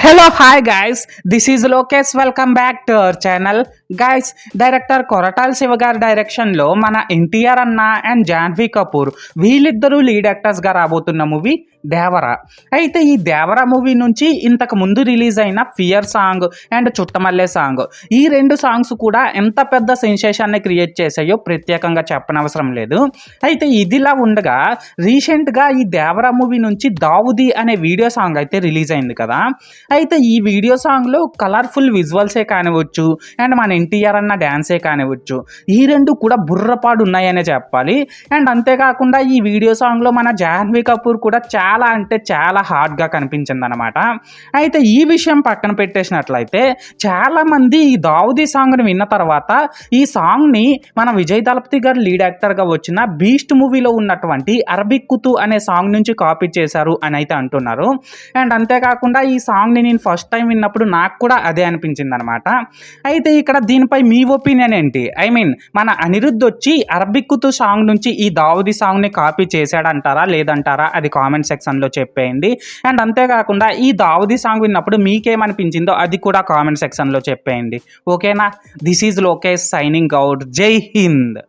Hello, hi guys. This is Lokesh. Welcome back to our channel. Guys director Koratala Shiva గారి డైరెక్షన్లో మన ఎన్టీఆర్ అన్న and Janhvi Kapoor వీళ్ళిద్దరూ లీడ్ యాక్టర్స్గా రాబోతున్న మూవీ దేవరా. అయితే ఈ దేవరా మూవీ నుంచి ఇంతకు ముందు రిలీజ్ అయిన fear song and Chuttamalle song, ఈ రెండు సాంగ్స్ కూడా ఎంత పెద్ద సెన్సేషన్ని క్రియేట్ చేశాయో ప్రత్యేకంగా చెప్పనవసరం లేదు. అయితే ఇదిలా ఉండగా రీసెంట్గా ఈ దేవరా మూవీ నుంచి దావుది అనే వీడియో సాంగ్ అయితే రిలీజ్ అయింది కదా. అయితే ఈ వీడియో సాంగ్లో కలర్ఫుల్ విజువల్సే కానివచ్చు అండ్ మన ఎన్టీఆర్ అన్న డ్యాన్సే కానివచ్చు, ఈ రెండు కూడా బుర్రపాడు ఉన్నాయనే చెప్పాలి. అండ్ అంతేకాకుండా ఈ వీడియో సాంగ్లో మన జాహ్నవి కపూర్ కూడా చాలా అంటే చాలా హార్డ్గా కనిపించింది అనమాట. అయితే ఈ విషయం పక్కన పెట్టేసినట్లయితే చాలామంది ఈ దావుదీ సాంగ్ని విన్న తర్వాత ఈ సాంగ్ని మన విజయ్ దళపతి గారు లీడ్ యాక్టర్గా వచ్చిన బీస్ట్ మూవీలో ఉన్నటువంటి అరబిక్ కుతు అనే సాంగ్ నుంచి కాపీ చేశారు అని అయితే అంటున్నారు. అండ్ అంతేకాకుండా ఈ సాంగ్ని నేను ఫస్ట్ టైం విన్నప్పుడు నాకు కూడా అదే అనిపించింది అనమాట. అయితే ఇక్కడ దీనిపై మీ ఒపీనియన్ ఏంటి? మన అనిరుద్ధ్ వచ్చి అరబిక్ కుతు సాంగ్ నుంచి ఈ దావుదీ సాంగ్ని కాపీ చేశాడంటారా లేదంటారా అది కామెంట్ సెక్షన్లో చెప్పేయండి. అండ్ అంతేకాకుండా ఈ దావుదీ సాంగ్ విన్నప్పుడు మీకేమనిపించిందో అది కూడా కామెంట్ సెక్షన్లో చెప్పేయండి. ఓకేనా? This is Lokesh signing out. జై హింద్.